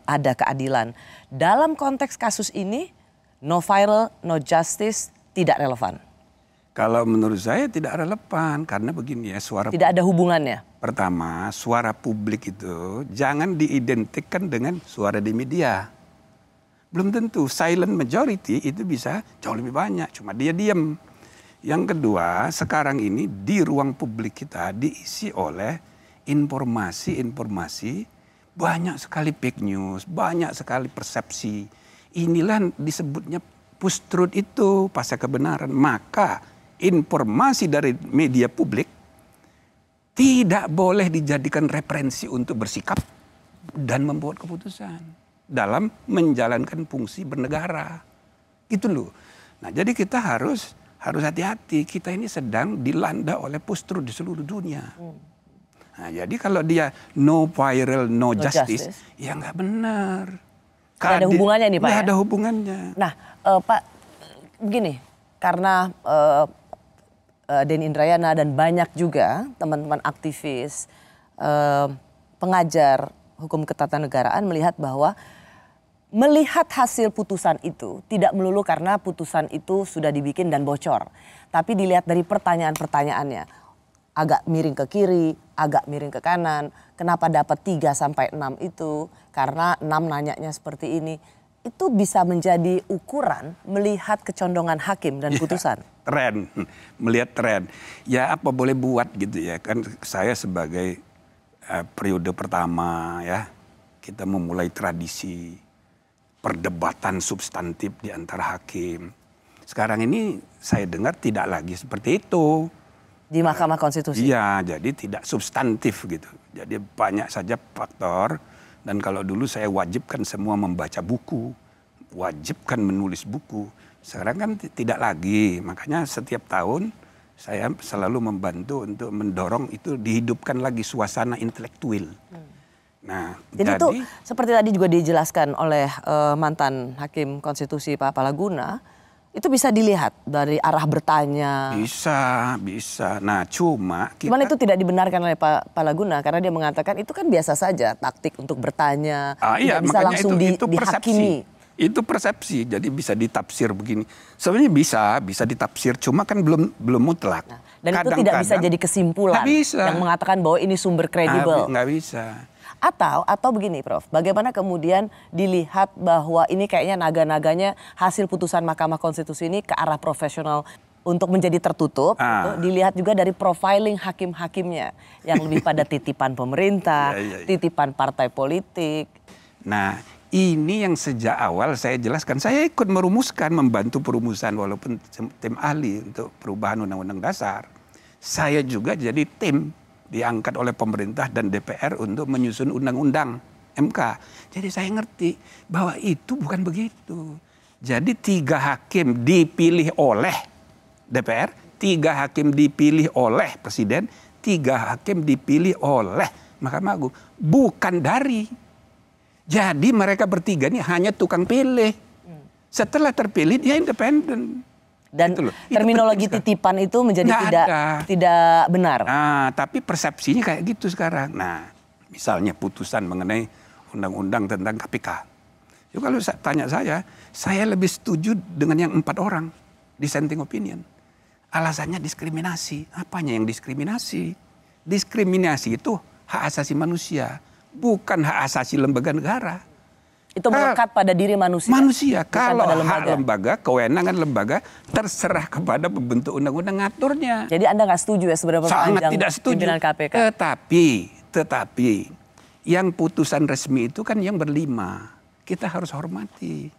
ada keadilan. Dalam konteks kasus ini, no viral, no justice tidak relevan. Kalau menurut saya tidak relevan, karena begini ya, suara tidak ada hubungannya. Pertama, suara publik itu jangan diidentikan dengan suara di media. Belum tentu silent majority itu bisa jauh lebih banyak, cuma dia diam. Yang kedua, sekarang ini di ruang publik kita diisi oleh informasi-informasi, banyak sekali fake news, banyak sekali persepsi. Inilah disebutnya post-truth itu, pasca kebenaran. Maka informasi dari media publik tidak boleh dijadikan referensi untuk bersikap dan membuat keputusan dalam menjalankan fungsi bernegara. Gitu loh. Nah, jadi kita harus hati-hati. Kita ini sedang dilanda oleh post-truth di seluruh dunia. Nah, jadi kalau dia no viral, no justice, ya nggak benar. Nggak ada hubungannya nih Pak. Nggak ada hubungannya. Nah Pak, begini, karena Denny Indrayana dan banyak juga teman-teman aktivis, pengajar hukum ketatanegaraan melihat bahwa melihat hasil putusan itu tidak melulu karena putusan itu sudah dibikin dan bocor. Tapi dilihat dari pertanyaan-pertanyaannya. Agak miring ke kiri, agak miring ke kanan. Kenapa dapat 3 sampai 6 itu? Karena 6 nanyanya seperti ini. Itu bisa menjadi ukuran melihat kecondongan hakim dan putusan. Tren, melihat tren. Ya apa boleh buat gitu ya. Kan saya sebagai periode pertama ya, kita memulai tradisi perdebatan substantif di antara hakim. Sekarang ini saya dengar tidak lagi seperti itu. Di Mahkamah Konstitusi? Iya, jadi tidak substantif gitu. Jadi banyak saja faktor. Dan kalau dulu saya wajibkan semua membaca buku, wajibkan menulis buku. Sekarang kan tidak lagi. Makanya setiap tahun saya selalu membantu untuk mendorong itu dihidupkan lagi suasana intelektual. Nah, jadi itu seperti tadi juga dijelaskan oleh mantan Hakim Konstitusi Pak Palaguna. Itu bisa dilihat dari arah bertanya. Bisa. Nah, cuman itu tidak dibenarkan oleh Pak Palaguna karena dia mengatakan itu kan biasa saja taktik untuk bertanya. Iya, bisa langsung itu dihakimi. Itu persepsi, jadi bisa ditafsir begini. Sebenarnya bisa ditafsir, cuma kan belum mutlak. Nah, dan itu tidak bisa jadi kesimpulan yang mengatakan bahwa ini sumber kredibel. Nggak bisa. Atau begini Prof, bagaimana kemudian dilihat bahwa ini kayaknya naga-naganya hasil putusan Mahkamah Konstitusi ini ke arah profesional untuk menjadi tertutup. Dilihat juga dari profiling hakim-hakimnya yang lebih pada titipan pemerintah, titipan partai politik. Nah, ini yang sejak awal saya jelaskan. Saya ikut merumuskan, membantu perumusan walaupun tim ahli untuk perubahan Undang-Undang Dasar. Saya juga jadi tim diangkat oleh pemerintah dan DPR untuk menyusun undang-undang MK. Jadi saya ngerti bahwa itu bukan begitu. Jadi 3 hakim dipilih oleh DPR, 3 hakim dipilih oleh Presiden, 3 hakim dipilih oleh Mahkamah Agung. Bukan dari. Jadi mereka bertiga ini hanya tukang pilih. Setelah terpilih dia independen. Dan gitu terminologi titipan itu menjadi tidak benar. Nah, tapi persepsinya kayak gitu sekarang. Nah, misalnya putusan mengenai undang-undang tentang KPK. Jadi kalau tanya saya lebih setuju dengan yang 4 orang dissenting opinion. Alasannya diskriminasi. Apanya yang diskriminasi? Diskriminasi itu hak asasi manusia, bukan hak asasi lembaga negara. Itu melekat pada diri manusia. Manusia, kalau hak lembaga, kewenangan lembaga terserah kepada pembentuk undang-undang ngaturnya. Jadi Anda nggak setuju ya sebenarnya sangat tidak setuju. Pimpinan KPK. Tetapi yang putusan resmi itu kan yang berlima. Kita harus hormati.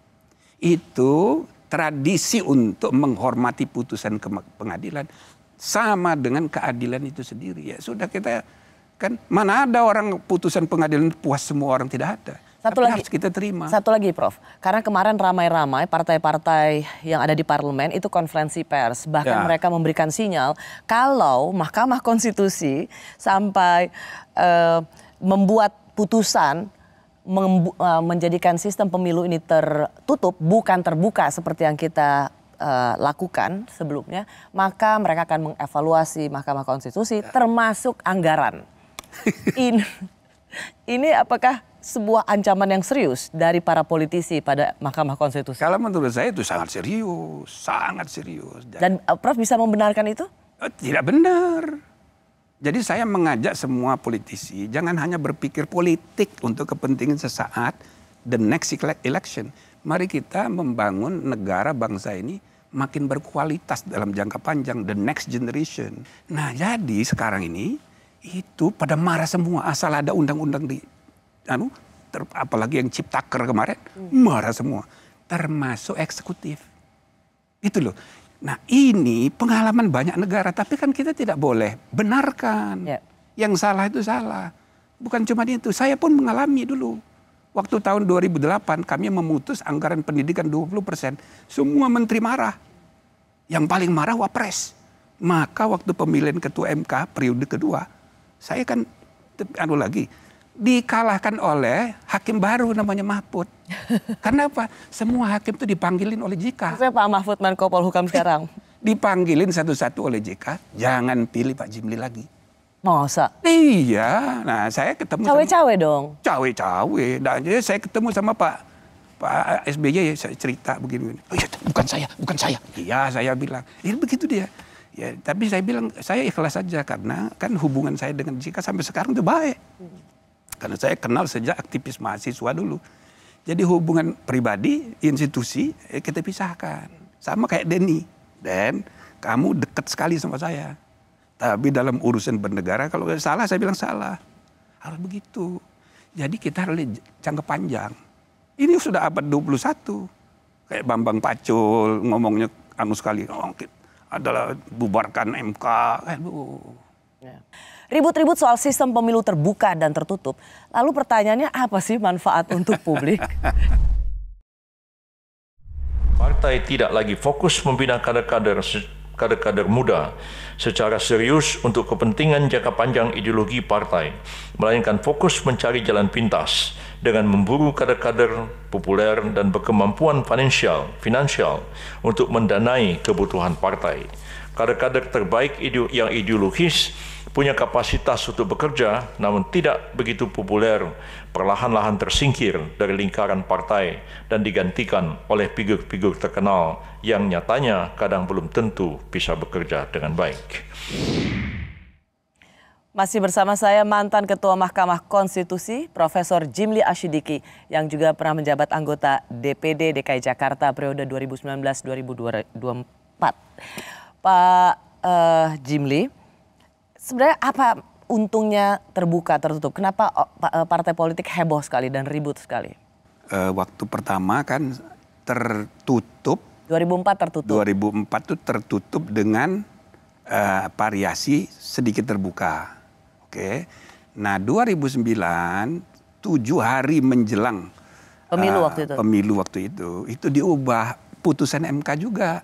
Itu tradisi untuk menghormati putusan pengadilan sama dengan keadilan itu sendiri. Ya sudah, kita kan mana ada orang putusan pengadilan puas semua orang, tidak ada. Harus kita terima. Satu lagi Prof, karena kemarin ramai-ramai partai-partai yang ada di parlemen itu konferensi pers. Bahkan mereka memberikan sinyal kalau Mahkamah Konstitusi sampai membuat putusan menjadikan sistem pemilu ini tertutup, bukan terbuka seperti yang kita lakukan sebelumnya, maka mereka akan mengevaluasi Mahkamah Konstitusi termasuk anggaran. Ini apakah sebuah ancaman yang serius dari para politisi pada Mahkamah Konstitusi? Kalau menurut saya itu sangat serius, sangat serius. Dan Prof bisa membenarkan itu? Tidak benar. Jadi saya mengajak semua politisi jangan hanya berpikir politik untuk kepentingan sesaat, the next election. Mari kita membangun negara bangsa ini makin berkualitas dalam jangka panjang, the next generation. Nah, jadi sekarang ini itu pada marah semua asal ada undang-undang di apalagi yang Ciptaker kemarin, marah semua, termasuk eksekutif. Itu loh. Nah, ini pengalaman banyak negara, tapi kan kita tidak boleh benarkan. Yang salah itu salah. Bukan cuma itu, saya pun mengalami dulu. Waktu tahun 2008 kami memutus anggaran pendidikan 20%. Semua menteri marah. Yang paling marah Wapres. Maka waktu pemilihan ketua MK periode kedua, saya kan dikalahkan oleh hakim baru namanya Mahfud. Karena apa? Semua hakim itu dipanggilin oleh JK. Saya Pak Mahfud Menko Polhukam sekarang. Dipanggilin satu-satu oleh JK, jangan pilih Pak Jimli lagi. Masa? Iya. Nah, saya ketemu cawe-cawe dong. Cawe-cawe. Nah, jadi saya ketemu sama Pak SBY, saya cerita begini. Oh, iya, bukan saya. Iya, saya bilang. Ya begitu dia. Ya, tapi saya bilang saya ikhlas saja karena kan hubungan saya dengan JK sampai sekarang itu baik. Karena saya kenal sejak aktivis mahasiswa dulu. Jadi hubungan pribadi, institusi, kita pisahkan. Sama kayak Denny. Dan kamu dekat sekali sama saya. Tapi dalam urusan bernegara, kalau salah saya bilang salah. Harus begitu. Jadi kita harus jangka panjang. Ini sudah abad 21. Kayak Bambang Pacul ngomongnya sekali. Adalah bubarkan MK. Ribut-ribut soal sistem pemilu terbuka dan tertutup. Lalu pertanyaannya apa sih manfaat untuk publik? Partai tidak lagi fokus membina kader-kader muda secara serius untuk kepentingan jangka panjang ideologi partai, melainkan fokus mencari jalan pintas dengan memburu kader-kader populer dan berkemampuan finansial untuk mendanai kebutuhan partai. Kader-kader terbaik yang ideologis punya kapasitas untuk bekerja namun tidak begitu populer, perlahan-lahan tersingkir dari lingkaran partai dan digantikan oleh figur-figur terkenal yang nyatanya kadang belum tentu bisa bekerja dengan baik. Masih bersama saya mantan Ketua Mahkamah Konstitusi, Profesor Jimli Asyidiki, yang juga pernah menjabat anggota DPD DKI Jakarta periode 2019-2024. Pak Jimli, sebenarnya apa untungnya terbuka tertutup? Kenapa partai politik heboh sekali dan ribut sekali? Waktu pertama kan tertutup. 2004 tertutup. 2004 itu tertutup dengan variasi sedikit terbuka. Oke. Nah 2009, 7 hari menjelang pemilu waktu itu diubah putusan MK juga.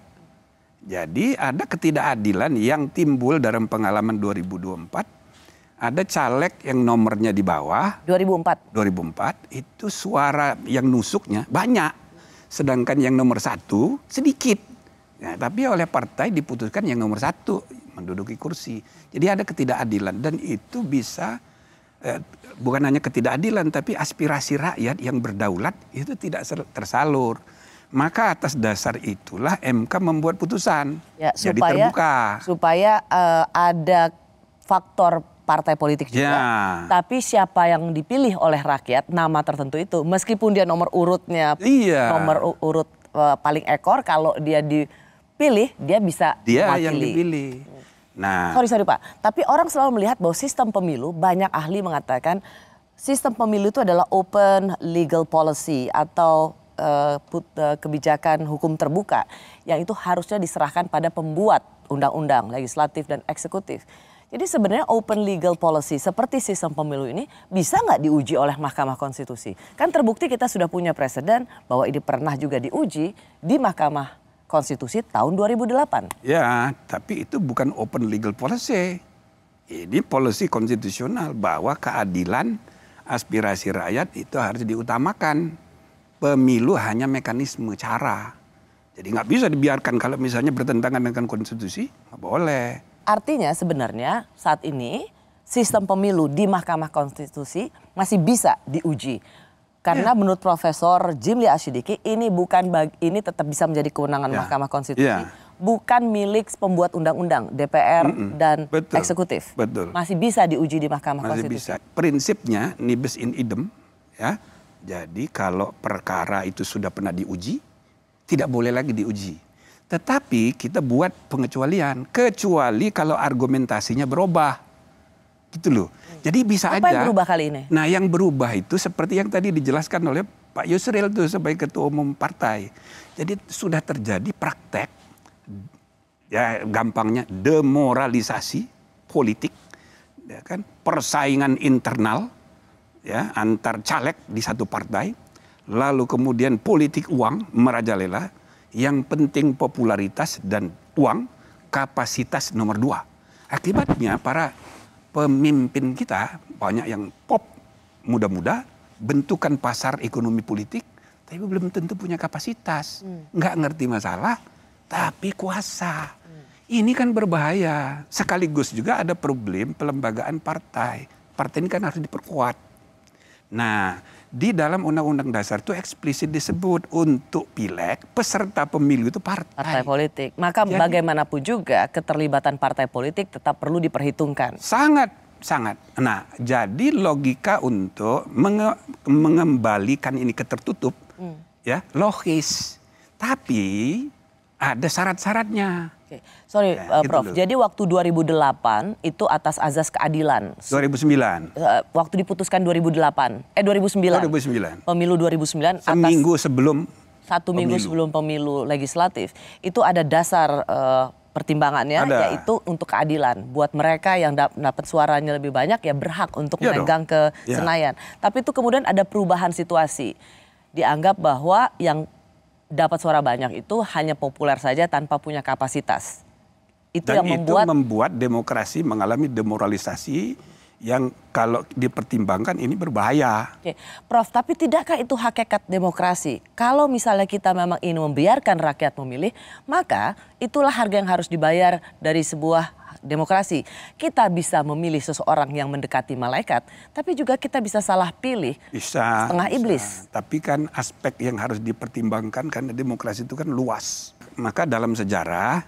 Jadi ada ketidakadilan yang timbul dalam pengalaman 2024. Ada caleg yang nomornya di bawah. 2004 itu suara yang nusuknya banyak. sedangkan yang nomor 1 sedikit. Ya, tapi oleh partai diputuskan yang nomor 1 menduduki kursi. Jadi ada ketidakadilan dan itu bisa bukan hanya ketidakadilan tapi aspirasi rakyat yang berdaulat itu tidak tersalur. Maka atas dasar itulah MK membuat putusan. Ya, jadi terbuka. Supaya ada faktor partai politik juga. Ya. Tapi siapa yang dipilih oleh rakyat, nama tertentu itu, meskipun dia nomor urutnya, nomor urut paling ekor, kalau dia dipilih, dia bisa dia yang dipilih. Nah, sorry Pak. Tapi orang selalu melihat bahwa sistem pemilu, banyak ahli mengatakan sistem pemilu itu adalah open legal policy atau kebijakan hukum terbuka yang itu harusnya diserahkan pada pembuat undang-undang, legislatif dan eksekutif. Jadi sebenarnya open legal policy seperti sistem pemilu ini bisa nggak diuji oleh Mahkamah Konstitusi? Kan terbukti kita sudah punya presiden bahwa ini pernah juga diuji di Mahkamah Konstitusi tahun 2008. Ya, tapi itu bukan open legal policy. Ini policy konstitusional bahwa keadilan aspirasi rakyat itu harus diutamakan. Pemilu hanya mekanisme cara. Jadi nggak bisa dibiarkan kalau misalnya bertentangan dengan konstitusi, nggak boleh. Artinya sebenarnya saat ini sistem pemilu di Mahkamah Konstitusi masih bisa diuji. Karena menurut Profesor Jimli Asyidiki ini ini tetap bisa menjadi kewenangan Mahkamah Konstitusi. Bukan milik pembuat undang-undang, DPR dan eksekutif. Betul. Masih bisa diuji di Mahkamah Konstitusi. Bisa. Prinsipnya nibis in idem, ya. Jadi kalau perkara itu sudah pernah diuji, tidak boleh lagi diuji. Tetapi kita buat pengecualian, kecuali kalau argumentasinya berubah. Gitu loh. Jadi bisa aja. Apa yang berubah kali ini? Nah, yang berubah itu seperti yang tadi dijelaskan oleh Pak Yusril tuh sebagai ketua umum partai. Jadi sudah terjadi praktek, ya gampangnya demoralisasi politik, ya kan, persaingan internal. Ya, antar caleg di satu partai, lalu kemudian politik uang merajalela, yang penting popularitas dan uang, kapasitas nomor 2. Akibatnya para pemimpin kita banyak yang pop, muda-muda, bentukan pasar ekonomi politik, tapi belum tentu punya kapasitas, nggak ngerti masalah, tapi kuasa. Ini kan berbahaya. Sekaligus juga ada problem pelembagaan partai. Partai ini kan harus diperkuat. Nah, di dalam Undang-Undang Dasar itu eksplisit disebut untuk pileg peserta pemilu itu partai politik. Maka jadi, bagaimanapun juga keterlibatan partai politik tetap perlu diperhitungkan. Sangat. Nah, jadi logika untuk mengembalikan ini ke tertutup, ya logis. Tapi ada syarat-syaratnya. Sorry Prof, jadi waktu 2008 itu atas azas keadilan. 2009. Waktu diputuskan 2009. Pemilu 2009. Seminggu sebelum. Satu minggu sebelum pemilu legislatif. Itu ada dasar pertimbangannya, yaitu untuk keadilan. Buat mereka yang dapat suaranya lebih banyak ya berhak untuk memegang ke Senayan. Tapi itu kemudian ada perubahan situasi. Dianggap bahwa yang dapat suara banyak itu hanya populer saja tanpa punya kapasitas. Dan itu membuat demokrasi mengalami demoralisasi yang kalau dipertimbangkan ini berbahaya. Oke. Prof, tapi tidakkah itu hakikat demokrasi? Kalau misalnya kita memang ingin membiarkan rakyat memilih, maka itulah harga yang harus dibayar dari sebuah demokrasi. Kita bisa memilih seseorang yang mendekati malaikat, tapi juga kita bisa salah pilih setengah iblis. Tapi kan aspek yang harus dipertimbangkan karena demokrasi itu kan luas. Maka dalam sejarah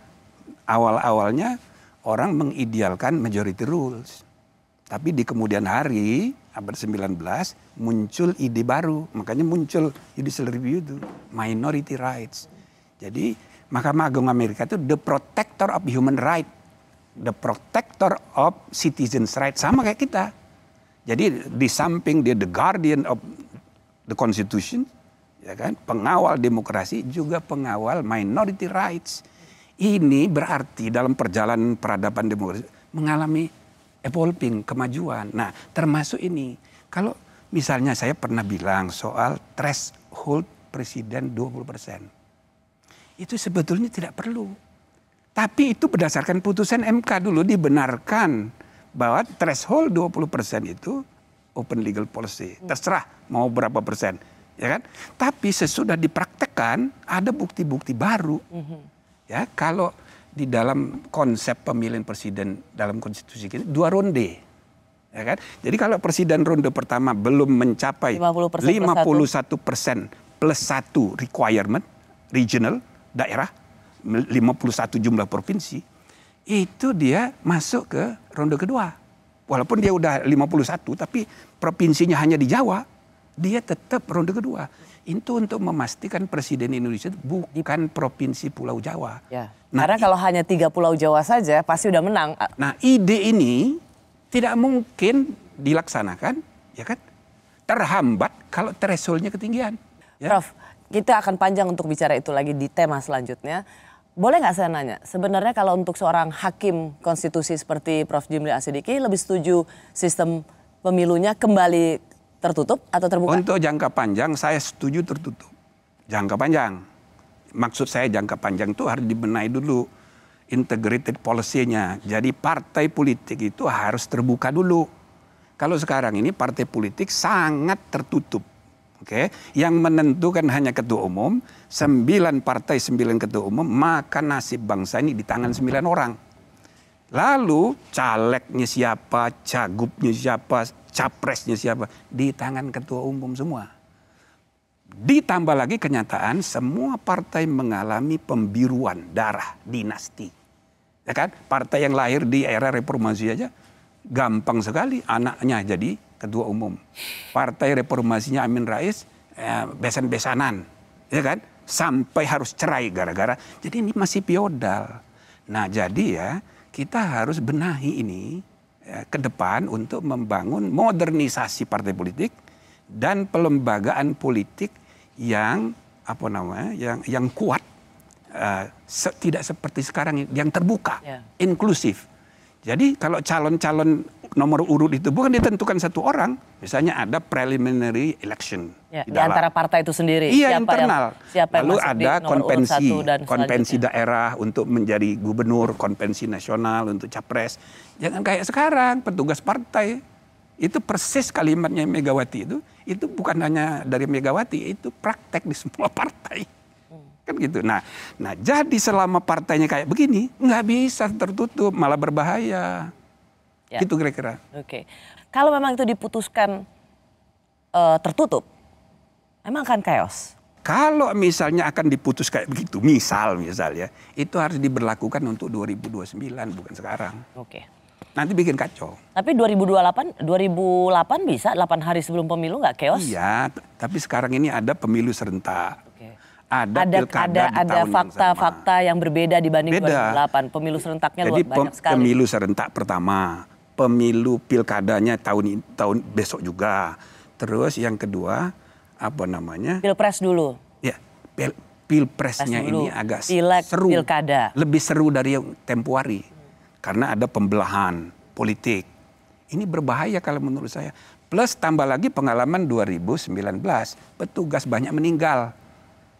awal-awalnya orang mengidealkan majority rules. Tapi di kemudian hari abad 19 muncul ide baru. Makanya muncul judicial review itu, minority rights. Jadi Mahkamah Agung Amerika itu the protector of human right. The protector of citizens' rights, sama kayak kita. Jadi di samping dia the guardian of the constitution, ya kan, pengawal demokrasi juga pengawal minority rights. Ini berarti dalam perjalanan peradaban demokrasi mengalami evolving, kemajuan. Nah, termasuk ini. Kalau misalnya saya pernah bilang soal threshold presiden 20%. Itu sebetulnya tidak perlu. Tapi itu berdasarkan putusan MK dulu dibenarkan bahwa threshold 20% itu open legal policy. Terserah mau berapa persen. ya kan? Tapi sesudah dipraktekkan ada bukti-bukti baru. Ya, kalau di dalam konsep pemilihan presiden dalam konstitusi kita 2 ronde. Ya kan? Jadi kalau presiden ronde pertama belum mencapai 51% plus 1 requirement regional daerah 51 jumlah provinsi, itu dia masuk ke ronde kedua. Walaupun dia udah 51 tapi provinsinya hanya di Jawa, dia tetap ronde kedua. Itu untuk memastikan presiden Indonesia bukan provinsi Pulau Jawa. Ya. Nah, karena kalau hanya 3 Pulau Jawa saja pasti udah menang. Nah, ide ini tidak mungkin dilaksanakan, ya kan? Terhambat kalau thresholdnya ketinggian. Ya? Prof, kita akan panjang untuk bicara itu lagi di tema selanjutnya. Boleh nggak saya nanya, sebenarnya kalau untuk seorang hakim konstitusi seperti Prof. Jimli Asyidiki lebih setuju sistem pemilunya kembali tertutup atau terbuka? Untuk jangka panjang saya setuju tertutup. Jangka panjang. Maksud saya jangka panjang itu harus dibenahi dulu integrated policy-nya. Jadi partai politik itu harus terbuka dulu. Kalau sekarang ini partai politik sangat tertutup. Oke, yang menentukan hanya ketua umum, 9 partai 9 ketua umum, maka nasib bangsa ini di tangan 9 orang. Lalu calegnya siapa, cagupnya siapa, capresnya siapa, di tangan ketua umum semua. Ditambah lagi kenyataan semua partai mengalami pembiruan darah dinasti. Ya kan? Partai yang lahir di era reformasi aja gampang sekali anaknya jadi ketua umum. Partai reformasinya Amin Rais besan-besanan, ya kan? Sampai harus cerai gara-gara. Jadi ini masih feodal. Nah, jadi ya kita harus benahi ini ya, ke depan untuk membangun modernisasi partai politik dan pelembagaan politik yang apa namanya, yang kuat, tidak seperti sekarang yang terbuka, inklusif. Jadi kalau calon-calon nomor urut itu bukan ditentukan satu orang, misalnya ada preliminary election di antara partai itu sendiri. Iya, internal. Siapa lalu ada konvensi daerah untuk menjadi gubernur, konvensi nasional untuk capres. Jangan kayak sekarang petugas partai itu persis kalimatnya Megawati itu bukan hanya dari Megawati, itu praktek di semua partai. Kan gitu. Nah, jadi selama partainya kayak begini, nggak bisa tertutup, malah berbahaya. Ya. Gitu kira-kira. Oke. Kalau memang itu diputuskan tertutup, memang akan chaos. Kalau misalnya akan diputus kayak begitu, misalnya, itu harus diberlakukan untuk 2029, bukan sekarang. Oke. Nanti bikin kacau. Tapi 2008 bisa 8 hari sebelum pemilu nggak chaos? Iya, tapi sekarang ini ada pemilu serentak. Ada fakta-fakta yang berbeda dibanding 2008. Pemilu serentaknya jadi banyak sekali. Pemilu serentak pertama, pemilu pilkadanya tahun besok juga. Terus yang kedua apa namanya? Pilpres dulu. Ya, pilpresnya ini agak seru. Pilkada. Lebih seru dari yang tempo hari. Karena ada pembelahan politik. Ini berbahaya kalau menurut saya. Plus tambah lagi pengalaman 2019, petugas banyak meninggal.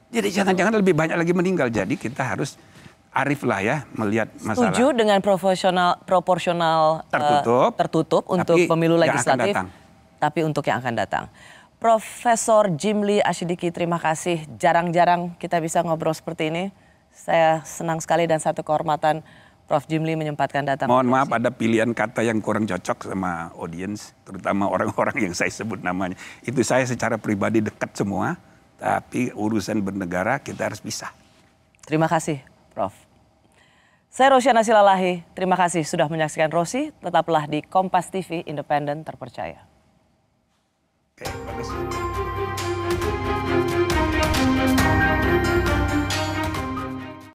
Jadi jangan-jangan lebih banyak lagi meninggal. Jadi kita harus arif lah ya melihat masalah. Setuju dengan proporsional tertutup untuk pemilu legislatif. Tapi untuk yang akan datang. Profesor Jimli Asyidiki, terima kasih. Jarang-jarang kita bisa ngobrol seperti ini. Saya senang sekali dan satu kehormatan Prof. Jimli menyempatkan datang. Mohon maaf ada pilihan kata yang kurang cocok sama audiens. Terutama orang-orang yang saya sebut namanya. Itu saya secara pribadi dekat semua. Tapi urusan bernegara kita harus pisah. Terima kasih, Prof. Saya Rosyana Silalahi. Terima kasih sudah menyaksikan Rosi. Tetaplah di Kompas TV, independen, terpercaya. Oke, bagus.